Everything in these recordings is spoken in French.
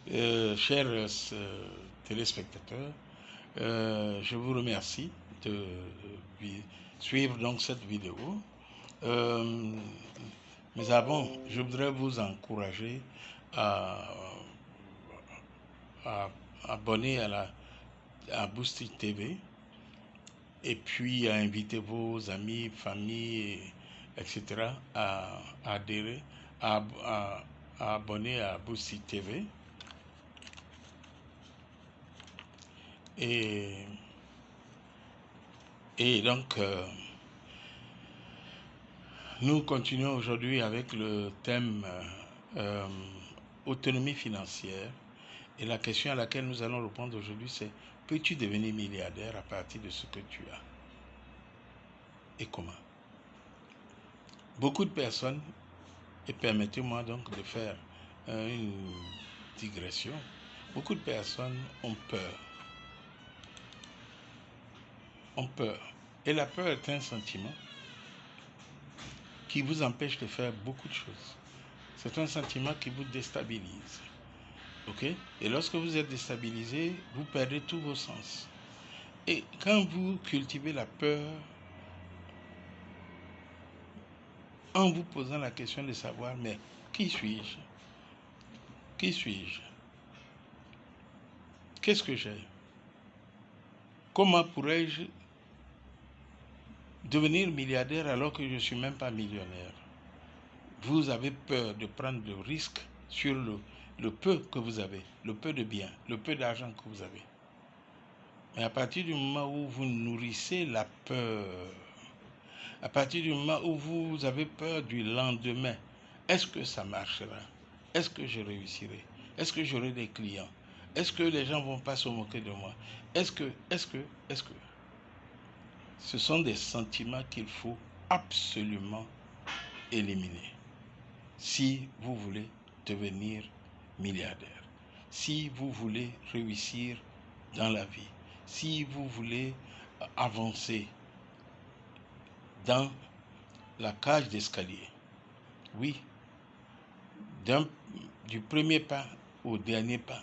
Chers téléspectateurs, je vous remercie de suivre donc cette vidéo. Mais avant, je voudrais vous encourager à, à abonner à Boosty TV et puis à inviter vos amis, familles, etc. à adhérer, à abonner à Boosty TV. Et donc, nous continuons aujourd'hui avec le thème autonomie financière. Et la question à laquelle nous allons répondre aujourd'hui, c'est: peux-tu devenir milliardaire à partir de ce que tu as? Et comment? Beaucoup de personnes, et permettez-moi donc de faire une digression, beaucoup de personnes ont peur. Ont peur. Et la peur est un sentiment qui vous empêche de faire beaucoup de choses. C'est un sentiment qui vous déstabilise. Ok? Et lorsque vous êtes déstabilisé, vous perdez tous vos sens. Et quand vous cultivez la peur, en vous posant la question de savoir, mais qui suis-je? Qui suis-je? Qu'est-ce que j'ai? Comment pourrais-je devenir milliardaire alors que je ne suis même pas millionnaire? Vous avez peur de prendre le risque sur le peu que vous avez, le peu de biens, le peu d'argent que vous avez. Mais à partir du moment où vous nourrissez la peur, à partir du moment où vous avez peur du lendemain, est-ce que ça marchera? Est-ce que je réussirai? Est-ce que j'aurai des clients? Est-ce que les gens ne vont pas se moquer de moi? Est-ce que ce sont des sentiments qu'il faut absolument éliminer si vous voulez devenir milliardaire, si vous voulez réussir dans la vie, si vous voulez avancer dans la cage d'escalier. Oui, du premier pas au dernier pas,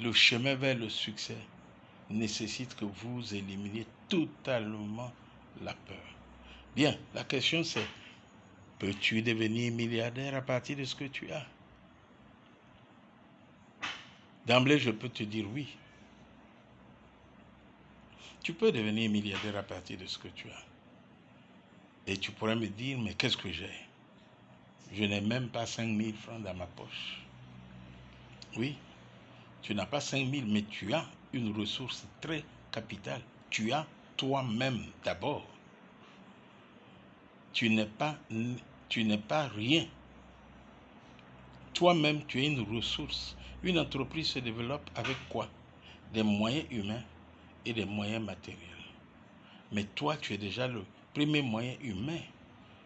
le chemin vers le succès nécessite que vous éliminiez totalement la peur. Bien, la question c'est: peux-tu devenir milliardaire à partir de ce que tu as? D'emblée, je peux te dire oui. Tu peux devenir milliardaire à partir de ce que tu as. Et tu pourrais me dire, mais qu'est-ce que j'ai? Je n'ai même pas 5 000 francs dans ma poche. Oui, tu n'as pas 5 000, mais tu as une ressource très capitale. Tu as toi-même d'abord. Tu n'es pas rien. Toi-même, tu es une ressource. Une entreprise se développe avec quoi? Des moyens humains et des moyens matériels. Mais toi, tu es déjà le premier moyen humain.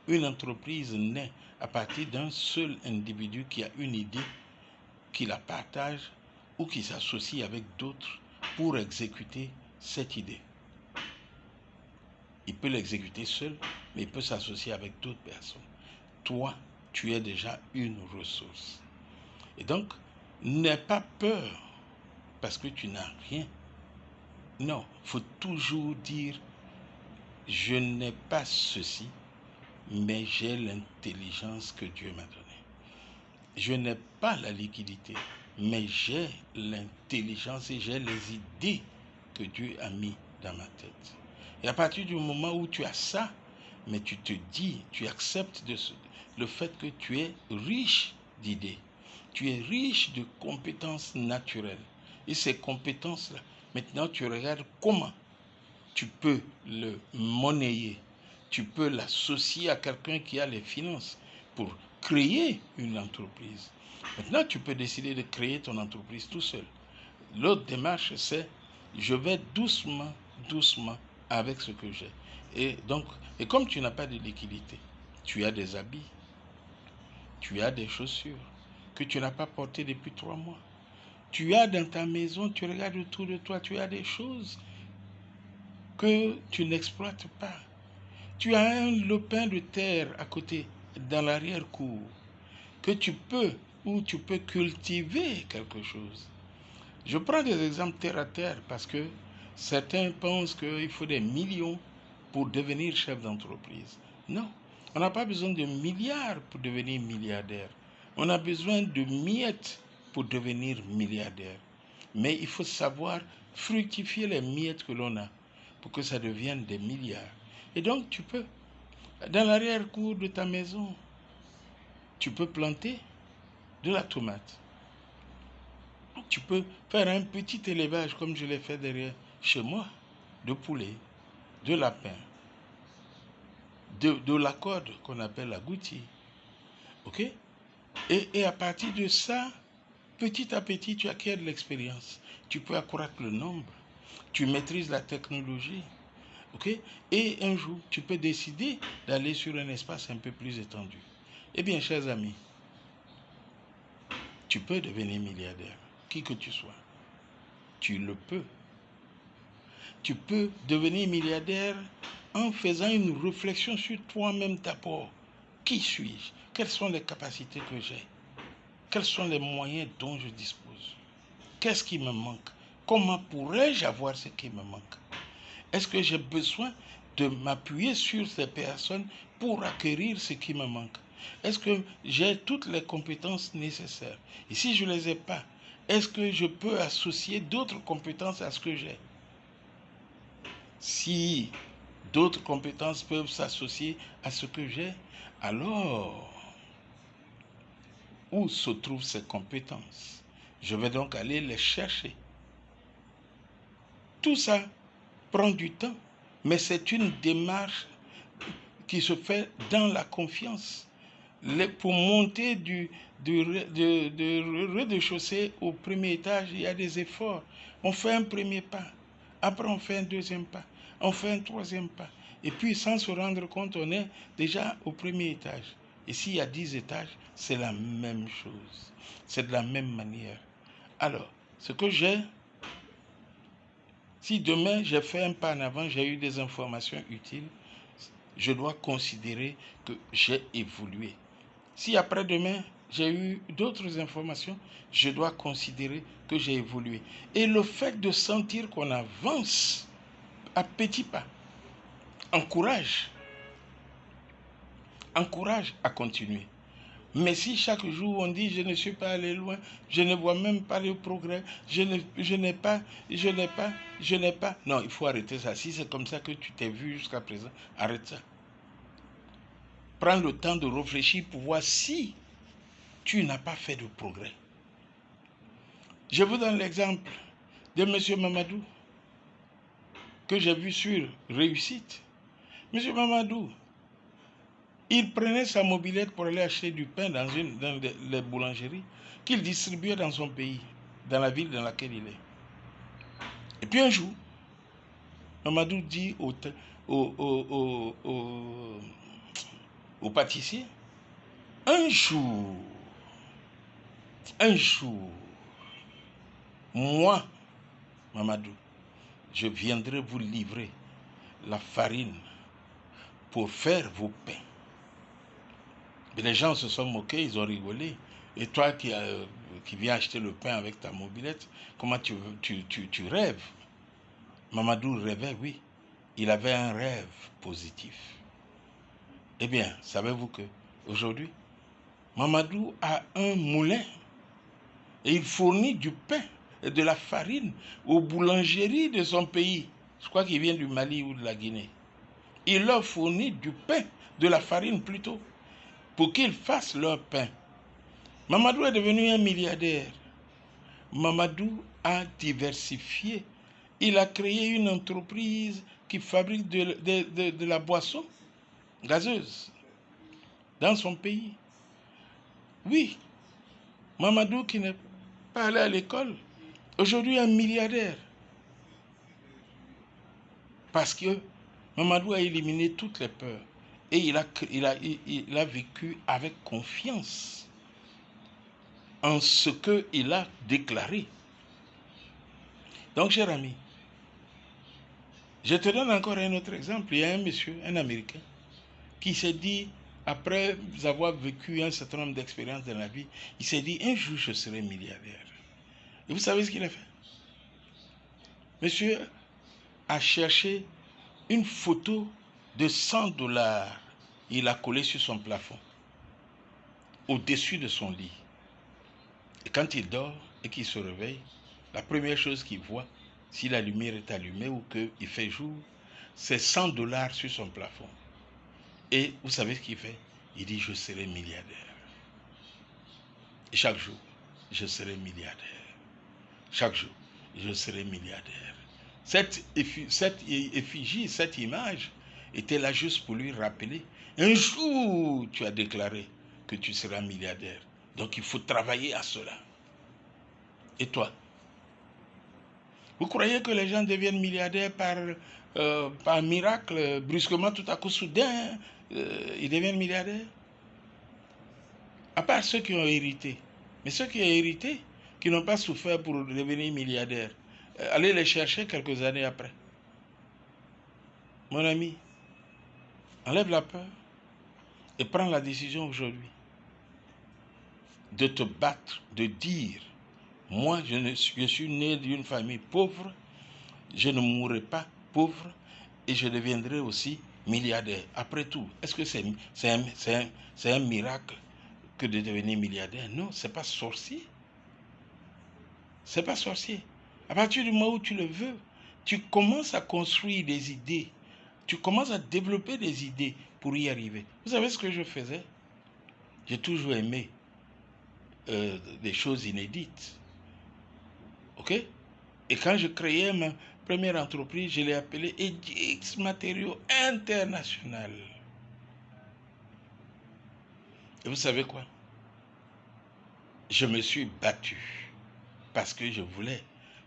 Une entreprise naît à partir d'un seul individu qui a une idée, qui la partage ou qui s'associe avec d'autres pour exécuter cette idée. Il peut l'exécuter seul, mais il peut s'associer avec d'autres personnes. Toi, tu es déjà une ressource. Et donc, n'aie pas peur parce que tu n'as rien. Non, il faut toujours dire: je n'ai pas ceci, mais j'ai l'intelligence que Dieu m'a donnée. Je n'ai pas la liquidité, mais j'ai l'intelligence et j'ai les idées que Dieu a mis dans ma tête. Et à partir du moment où tu as ça, mais tu te dis, tu acceptes le fait que tu es riche d'idées, tu es riche de compétences naturelles. Et ces compétences-là, maintenant tu regardes comment tu peux le monnayer, tu peux l'associer à quelqu'un qui a les finances pour créer une entreprise. Maintenant, tu peux décider de créer ton entreprise tout seul. L'autre démarche, c'est: je vais doucement, doucement avec ce que j'ai. Et comme tu n'as pas de liquidité, tu as des habits, tu as des chaussures que tu n'as pas portées depuis 3 mois. Tu as dans ta maison, tu regardes autour de toi, tu as des choses que tu n'exploites pas. Tu as un lopin de terre à côté, dans l'arrière-cour, que tu peux où tu peux cultiver quelque chose. Je prends des exemples terre à terre parce que certains pensent qu'il faut des millions pour devenir chef d'entreprise. Non, on n'a pas besoin de milliards pour devenir milliardaire. On a besoin de miettes pour devenir milliardaire. Mais il faut savoir fructifier les miettes que l'on a pour que ça devienne des milliards. Et donc tu peux, dans l'arrière-cour de ta maison, tu peux planter de la tomate. Tu peux faire un petit élevage comme je l'ai fait derrière chez moi, de poulet, de lapin, de la corde qu'on appelle la goutille. Ok? Et à partir de ça, petit à petit, tu acquiers de l'expérience. Tu peux accroître le nombre. Tu maîtrises la technologie. Ok? Et un jour, tu peux décider d'aller sur un espace un peu plus étendu. Eh bien, chers amis, tu peux devenir milliardaire, qui que tu sois. Tu le peux. Tu peux devenir milliardaire en faisant une réflexion sur toi-même d'abord. Qui suis-je? Quelles sont les capacités que j'ai? Quels sont les moyens dont je dispose? Qu'est-ce qui me manque? Comment pourrais-je avoir ce qui me manque? Est-ce que j'ai besoin de m'appuyer sur ces personnes pour acquérir ce qui me manque? Est-ce que j'ai toutes les compétences nécessaires? Et si je ne les ai pas, est-ce que je peux associer d'autres compétences à ce que j'ai? Si d'autres compétences peuvent s'associer à ce que j'ai, alors où se trouvent ces compétences? Je vais donc aller les chercher. Tout ça prend du temps, mais c'est une démarche qui se fait dans la confiance. Pour monter du rez-de-chaussée au premier étage, il y a des efforts. On fait un premier pas, après on fait un deuxième pas, on fait un troisième pas. Et puis sans se rendre compte, on est déjà au premier étage. Et s'il y a 10 étages, c'est la même chose. C'est de la même manière. Alors, ce que j'ai, si demain j'ai fait un pas en avant, j'ai eu des informations utiles, je dois considérer que j'ai évolué. Si après-demain, j'ai eu d'autres informations, je dois considérer que j'ai évolué. Et le fait de sentir qu'on avance à petits pas encourage à continuer. Mais si chaque jour on dit je ne suis pas allé loin, je ne vois même pas le progrès, je n'ai pas. Non, il faut arrêter ça. Si c'est comme ça que tu t'es vu jusqu'à présent, arrête ça. Prends le temps de réfléchir pour voir si tu n'as pas fait de progrès. Je vous donne l'exemple de M. Mamadou, que j'ai vu sur Réussite. M. Mamadou, il prenait sa mobilette pour aller acheter du pain dans les boulangeries qu'il distribuait dans son pays, dans la ville dans laquelle il est. Et puis un jour, Mamadou dit au pâtissier, un jour, moi, Mamadou, je viendrai vous livrer la farine pour faire vos pains. Et les gens se sont moqués, ils ont rigolé. Et toi qui viens acheter le pain avec ta mobilette, comment tu rêves? Mamadou rêvait, oui. Il avait un rêve positif. Eh bien, savez-vous que aujourd'hui, Mamadou a un moulin et il fournit du pain et de la farine aux boulangeries de son pays. Je crois qu'il vient du Mali ou de la Guinée. Il leur fournit du pain, de la farine plutôt, pour qu'ils fassent leur pain. Mamadou est devenu un milliardaire. Mamadou a diversifié. Il a créé une entreprise qui fabrique de la boisson gazeuse dans son pays. Oui, Mamadou qui n'est pas allé à l'école, aujourd'hui un milliardaire. Parce que Mamadou a éliminé toutes les peurs. Et il a vécu avec confiance en ce qu'il a déclaré. Donc, cher ami, je te donne encore un autre exemple. Il y a un monsieur, un Américain, qui s'est dit, après avoir vécu un certain nombre d'expériences dans la vie, il s'est dit, un jour je serai milliardaire. Et vous savez ce qu'il a fait? Monsieur a cherché une photo de 100 dollars. Il l'a collé sur son plafond, au-dessus de son lit. Et quand il dort et qu'il se réveille, la première chose qu'il voit, si la lumière est allumée ou qu'il fait jour, c'est 100 dollars sur son plafond. Et vous savez ce qu'il fait? Il dit, je serai milliardaire. Et chaque jour, je serai milliardaire. Chaque jour, je serai milliardaire. Cette effigie, cette image était là juste pour lui rappeler, un jour tu as déclaré que tu seras milliardaire. Donc il faut travailler à cela. Et toi? Vous croyez que les gens deviennent milliardaires par miracle, brusquement, tout à coup, soudain, ils deviennent milliardaires? À part ceux qui ont hérité. Mais ceux qui ont hérité, qui n'ont pas souffert pour devenir milliardaires, allez les chercher quelques années après. Mon ami, enlève la peur et prends la décision aujourd'hui de te battre, de dire, moi je suis né d'une famille pauvre, je ne mourrai pas pauvre et je deviendrai aussi milliardaire. Après tout, est-ce que c'est un miracle que de devenir milliardaire? Non, ce n'est pas sorcier. C'est pas sorcier. À partir du moment où tu le veux, tu commences à construire des idées. Tu commences à développer des idées pour y arriver. Vous savez ce que je faisais? J'ai toujours aimé des choses inédites. OK? Et quand je créais ma première entreprise, je l'ai appelée Edix Matériaux International. Et vous savez quoi? Je me suis battu parce que je voulais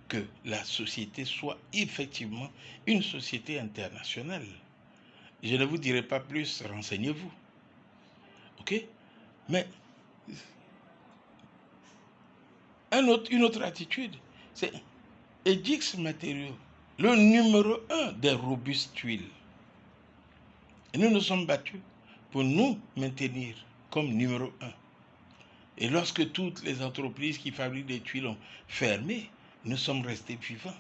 que la société soit effectivement une société internationale. Je ne vous dirai pas plus, renseignez-vous. OK? Mais une autre attitude, c'est Edix Matériaux, le numéro 1 des robustes tuiles. Et nous nous sommes battus pour nous maintenir comme numéro 1. Et lorsque toutes les entreprises qui fabriquent des tuiles ont fermé, nous sommes restés vivants.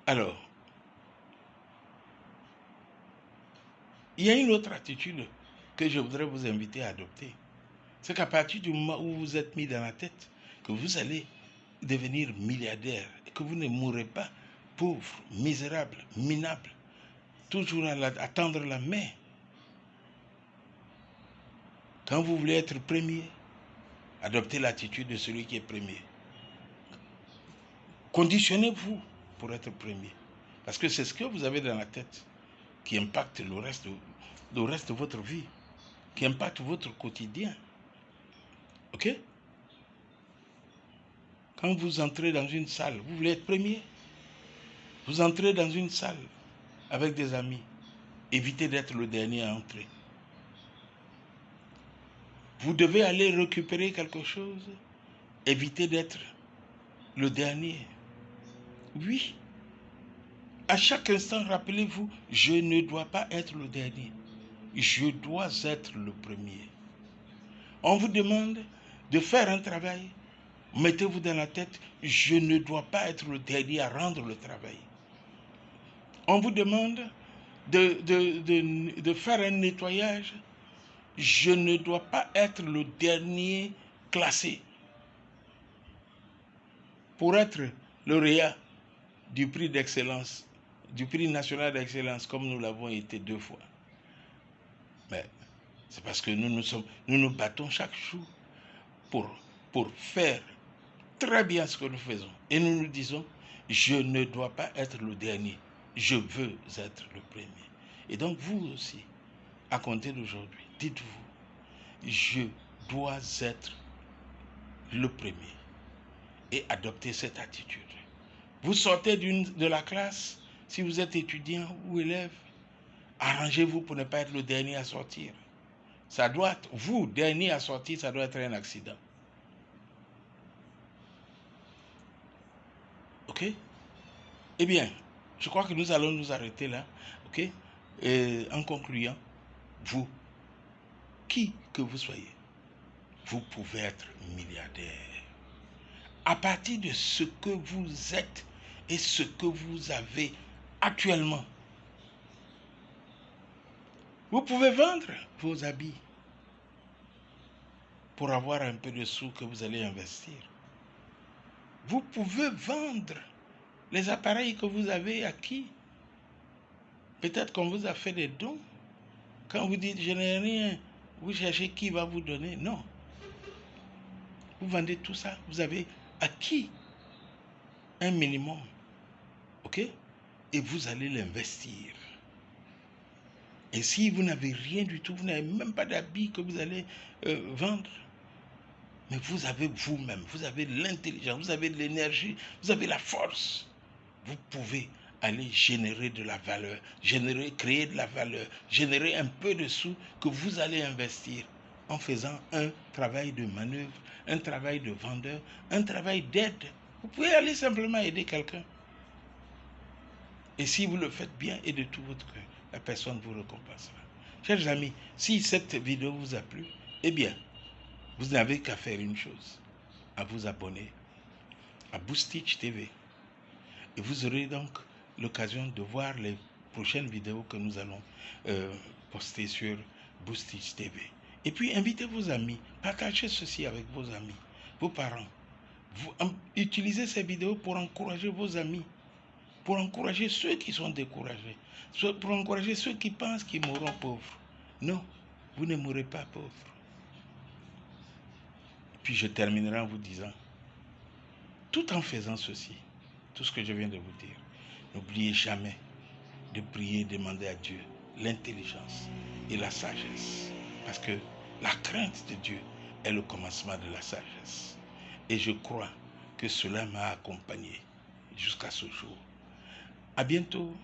Alors, il y a une autre attitude que je voudrais vous inviter à adopter. C'est qu'à partir du moment où vous êtes mis dans la tête que vous allez devenir milliardaire et que vous ne mourrez pas pauvre, misérable, minable, toujours à tendre la main. Quand vous voulez être premier, adoptez l'attitude de celui qui est premier. Conditionnez-vous pour être premier. Parce que c'est ce que vous avez dans la tête qui impacte le reste de votre vie, qui impacte votre quotidien. OK? Quand vous entrez dans une salle, vous voulez être premier. Vous entrez dans une salle avec des amis. Évitez d'être le dernier à entrer. Vous devez aller récupérer quelque chose. Évitez d'être le dernier. Oui. À chaque instant, rappelez-vous, je ne dois pas être le dernier. Je dois être le premier. On vous demande de faire un travail. Mettez-vous dans la tête, je ne dois pas être le dernier à rendre le travail. On vous demande de faire un nettoyage. Je ne dois pas être le dernier classé. Pour être lauréat du prix d'excellence, du prix national d'excellence, comme nous l'avons été 2 fois. Mais c'est parce que nous nous battons chaque jour pour faire très bien ce que nous faisons. Et nous nous disons, je ne dois pas être le dernier, je veux être le premier. Et donc vous aussi, à compter d'aujourd'hui, dites-vous, je dois être le premier. Et adopter cette attitude. Vous sortez de la classe, si vous êtes étudiant ou élève, arrangez-vous pour ne pas être le dernier à sortir. Ça doit être, vous, dernier à sortir, ça doit être un accident. OK? Eh bien, je crois que nous allons nous arrêter là. OK? Et en concluant, vous, qui que vous soyez, vous pouvez être milliardaire. À partir de ce que vous êtes et ce que vous avez actuellement. Vous pouvez vendre vos habits pour avoir un peu de sous que vous allez investir. Vous pouvez vendre les appareils que vous avez acquis. Peut-être qu'on vous a fait des dons. Quand vous dites je n'ai rien, vous cherchez qui va vous donner. Non. Vous vendez tout ça. Vous avez acquis un minimum. OK? Et vous allez l'investir. Et si vous n'avez rien du tout, vous n'avez même pas d'habits que vous allez vendre, mais vous avez vous-même, vous avez l'intelligence, vous avez l'énergie, vous avez la force. Vous pouvez aller générer de la valeur, créer de la valeur, générer un peu de sous que vous allez investir en faisant un travail de manœuvre, un travail de vendeur, un travail d'aide. Vous pouvez aller simplement aider quelqu'un. Et si vous le faites bien et de tout votre cœur, la personne vous récompensera. Chers amis, si cette vidéo vous a plu, eh bien, vous n'avez qu'à faire une chose, à vous abonner à Boostich TV. Et vous aurez donc l'occasion de voir les prochaines vidéos que nous allons poster sur Boostich TV. Et puis, invitez vos amis, partagez ceci avec vos amis, vos parents. Utilisez ces vidéos pour encourager vos amis, pour encourager ceux qui sont découragés, pour encourager ceux qui pensent qu'ils mourront pauvres. Non, vous ne mourrez pas pauvres. Puis je terminerai en vous disant, tout en faisant ceci, tout ce que je viens de vous dire, n'oubliez jamais de prier et demander à Dieu l'intelligence et la sagesse. Parce que la crainte de Dieu est le commencement de la sagesse. Et je crois que cela m'a accompagné jusqu'à ce jour. À bientôt.